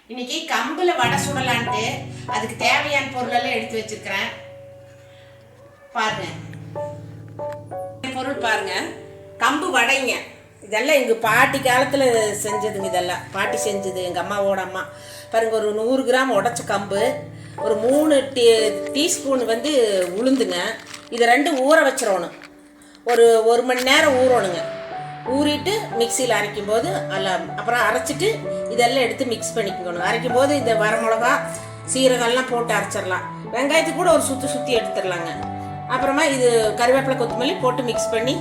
இன்னைக்கு கம்புல வடை சுடலான்ட்டு அதுக்கு தேவையான பொருள் எல்லாம் எடுத்து வச்சிருக்கிறேன். பாருங்க, பொருள் பாருங்க. கம்பு வடைங்க. இதெல்லாம் எங்கள் பாட்டி காலத்தில் செஞ்சதுங்க. இதெல்லாம் பாட்டி செஞ்சது, எங்கள் அம்மாவோட அம்மா. பாருங்க, ஒரு 100 கிராம் உடச்ச கம்பு, ஒரு 3 டீஸ்பூன் உளுந்துங்க. இதை 2 ஊற வச்சிடணும். ஒரு மணி நேரம் ஊறணுங்க. ஊறிட்டு மிக்சியில் அரைக்கும் போது அப்புறம் அரைச்சிட்டு இதெல்லாம் எடுத்து மிக்ஸ் பண்ணிக்கணும். அரைக்கும் போது இந்த வரமிளகா சீரகம்லாம் போட்டு அரைச்சிடலாம். வெங்காயத்துக்கு கூட ஒரு சுற்றி எடுத்துடலாங்க. அப்புறமா இது கருவேப்பிலை கொத்தமல்லி போட்டு மிக்ஸ் பண்ணி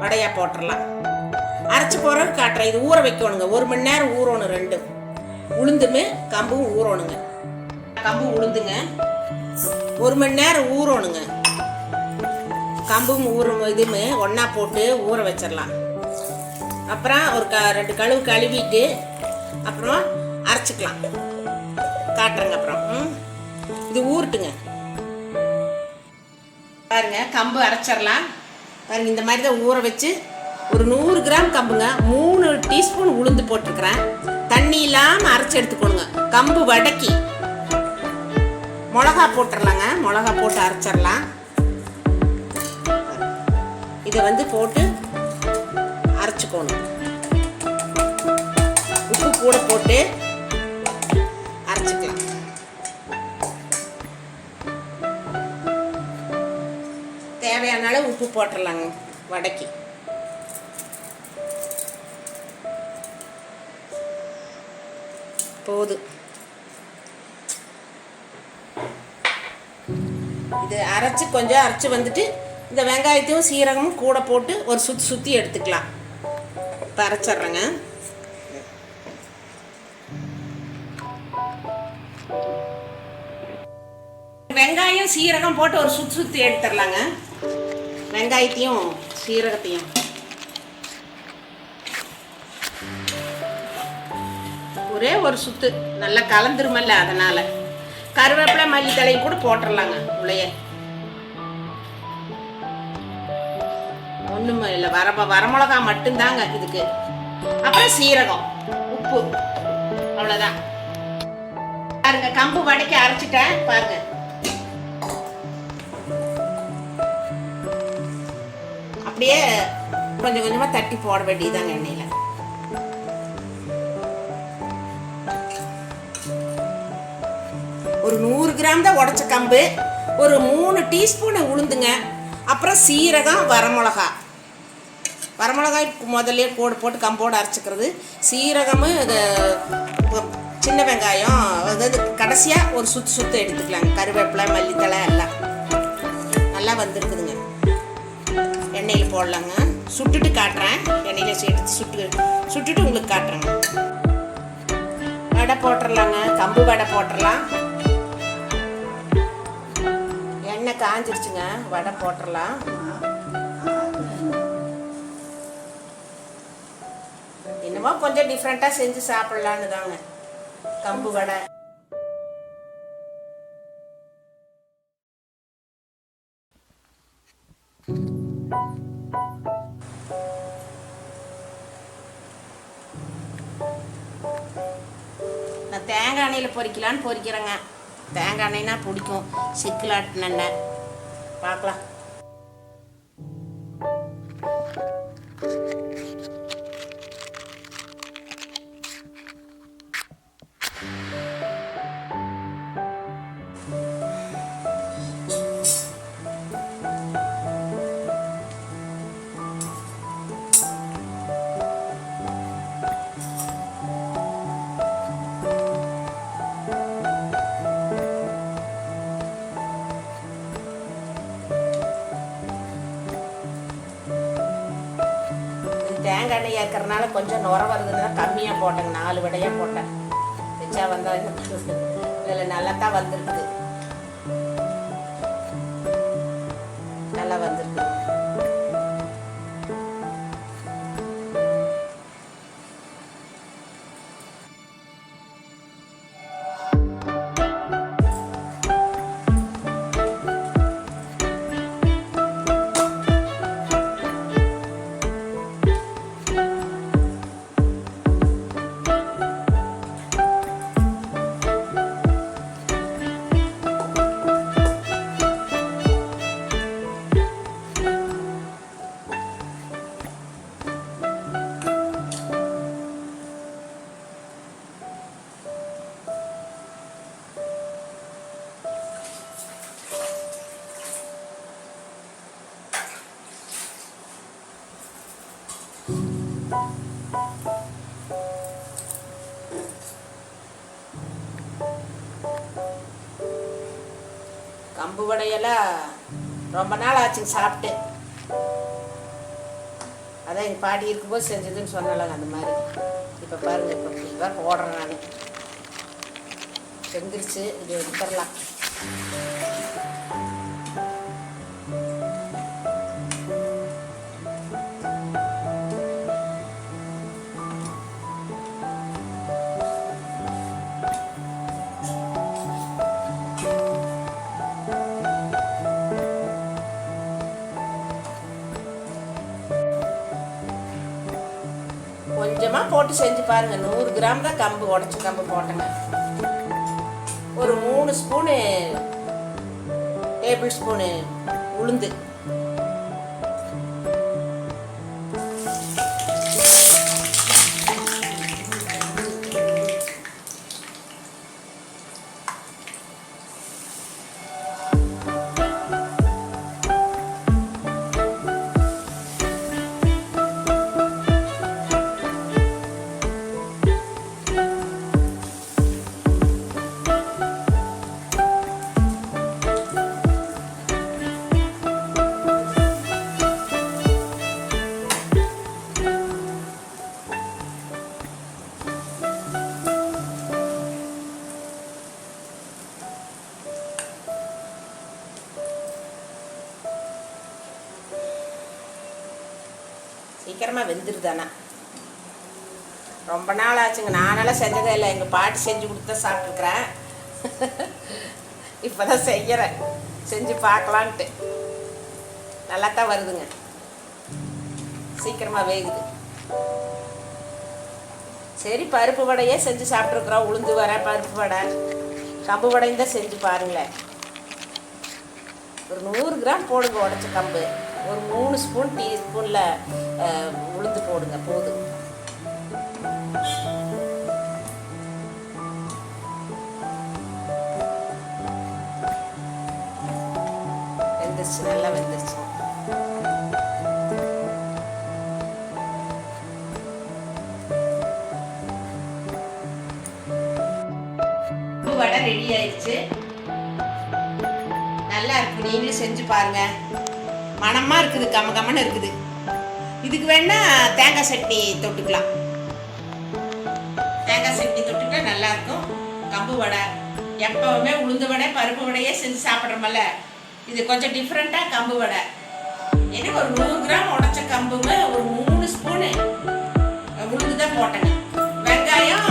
வடையாக போட்டுடலாம். அரைச்சி போகிறோன்னு காட்டுறேன். இது ஊற வைக்கணுங்க. 1 மணி நேரம் ஊறணும். 2 உளுந்துமே கம்பும் ஊறணுங்க. கம்பு உளுந்துங்க 1 மணி நேரம் ஊறணுங்க. கம்பும் இதுமே ஒன்றா போட்டு ஊற வச்சிடலாம். அப்புறம் ஒரு 2 கழுவு கழுவிட்டு அப்புறமா அரைச்சிக்கலாம். காட்டுறேங்க. அப்புறம் இது ஊறட்டுங்க. பாருங்க, கம்பு அரைச்சிடலாம். பாருங்க, இந்த மாதிரி தான் ஊற வச்சு ஒரு 100 கிராம் கம்புங்க. 3 டீஸ்பூன் உளுந்து போட்டிருக்கிறேன். தண்ணி இல்லாமல் அரைச்சி எடுத்துக்கணுங்க. கம்பு வடக்கி மிளகா போட்டுடலாங்க. மிளகா போட்டு அரைச்சிடலாம். இதை போட்டு அரைச்சிக்கணும். உப்பு கூட போட்டு அரைச்சிக்கலாம். தேவையான அளவு உப்பு போட்டுடலாங்க வடைக்கு. போதும். இது கொஞ்சம் அரைச்சி வந்துட்டு இந்த வெங்காயத்தையும் சீரகமும் கூட போட்டு ஒரு சுற்றி எடுத்துக்கலாம். இப்போ அரைச்சிட்றேங்க. வெங்காயம் சீரகம் போட்டு ஒரு சுற்றி எடுத்துடலாங்க. வெங்காயத்தையும் சீரகத்தையும் ஒரே ஒரு சுத்து நல்லா கலந்துருமல்ல, அதனால கருவேப்பிலை மல்லி தலையும் கூட போட்டுடலாங்க. உள்ளே ஒன்றுமே இல்லை, வரமிளகா மட்டும்தாங்க இதுக்கு. அப்புறம் சீரகம், உப்பு, அவ்வளோதான். பாருங்க, கம்பு வடைக்கு அரைச்சிட்டேன். பாருங்க, அப்படியே கொஞ்சம் கொஞ்சமாக தட்டி போட வேண்டியதாங்க எண்ணெயில். ஒரு 100 கிராம் தான் உடச்ச கம்பு, ஒரு 3 டீஸ்பூன் உளுந்துங்க, அப்புறம் சீரகம், வரமிளகாய் முதல்ல கோடு போட்டு கம்போடு அரைச்சிக்கிறது. சீரகமும் சின்ன வெங்காயம் கடைசியாக ஒரு சுத்து எடுத்துக்கலாங்க. கருவேப்பிலை மல்லித்தலை எல்லாம் நல்லா வந்துருக்குதுங்க. எண்ணெயில் போடலாங்க. சுட்டுட்டு காட்டுறேன். எண்ணெயில் எடுத்து சுட்டுட்டு உங்களுக்கு காட்டுறேங்க. வடை போட்டுடலாங்க. கம்பு வடை போட்டுடலாம். எண்ணெய் காஞ்சிருச்சுங்க. வடை போட்டுடலாம். என்னமோ கொஞ்சம் டிஃப்ரெண்ட்டாக செஞ்சு சாப்பிட்லான்னு தாங்க கம்பு வடை. நான் தேங்காய் எண்ணெயில் பொரிக்கலான்னு பொரிக்கிறேங்க. தேங்காய் எண்ணெய்னா பிடிக்கும். சிக்கலாட்டு எண்ணெய் பார்க்கலாம். தேங்காய் எண்ணெய் ஏற்கிறனால கொஞ்சம் நுர வருதுன்னா கம்மியாக போட்டேங்க. 4 வடையாக போட்டேன். வச்சா வந்தால் இதில் நல்லா தான் வந்துருக்குது. நல்லா வந்துருக்கு. கம்பு வடையெல்லாம் ரொம்ப நாள் ஆச்சுங்க சாப்பிட்டு. அதான் எங்கள் பாட்டி இருக்கும்போது செஞ்சதுன்னு சொன்னாலங்க அந்த மாதிரி. இப்போ பாருங்கள், இப்போ இப்படிதான் போடுறேன் நான். செஞ்சிருச்சு, இது எடுத்துடலாம். கொஞ்சமாக போட்டு செஞ்சு பாருங்கள். 100 கிராம் தான் கம்பு, உடச்ச கம்பு போட்டேங்க. ஒரு 3 ஸ்பூனு டேபிள் ஸ்பூனு உளுந்து, சீக்கிரமாக வெந்துருதானா. ரொம்ப நாள் ஆச்சுங்க, நானெல்லாம் செஞ்சதே இல்லை. எங்கள் பாட்டி செஞ்சு கொடுத்தா சாப்பிட்ருக்குறேன். இப்போ தான் செய்கிறேன், செஞ்சு பார்க்கலான்ட்டு. நல்லா தான் வருதுங்க, சீக்கிரமாக வேகுது. சரி, பருப்பு வடையே செஞ்சு சாப்பிட்ருக்குறோம். உளுந்து வடை, பருப்பு வடை, கம்பு வடையும் தான் செஞ்சு பாருங்களேன். ஒரு 100 கிராம் போடுங்க உடச்ச கம்பு. ஒரு 3 ஸ்பூன் டீஸ்பூனில் உளுந்து போடுங்க, போதும். வெந்துருச்சு, நல்லா வெந்துருச்சு. வடை ரெடி ஆயிடுச்சு, நல்லா இருக்கு. நீங்களும் செஞ்சு பாருங்க. மணமா இருக்குது, கம கமன்னு இருக்குது. இதுக்கு வேணா தேங்காய் சட்னி தொட்டுக்கலாம். தேங்காய் சட்னி தொட்டுக்கலாம், நல்லா இருக்கும். கம்பு வடை எப்பவுமே உளுந்து வடை, பருப்பு வடையே செஞ்சு சாப்பிட்றோமல்ல, இது கொஞ்சம் டிஃப்ரெண்ட்டாக கம்பு வடை. எனக்கு ஒரு 100 கிராம் உடச்ச கம்புங்க, ஒரு 3 ஸ்பூனு உளுந்து தான் போட்டேங்க. வெங்காயம்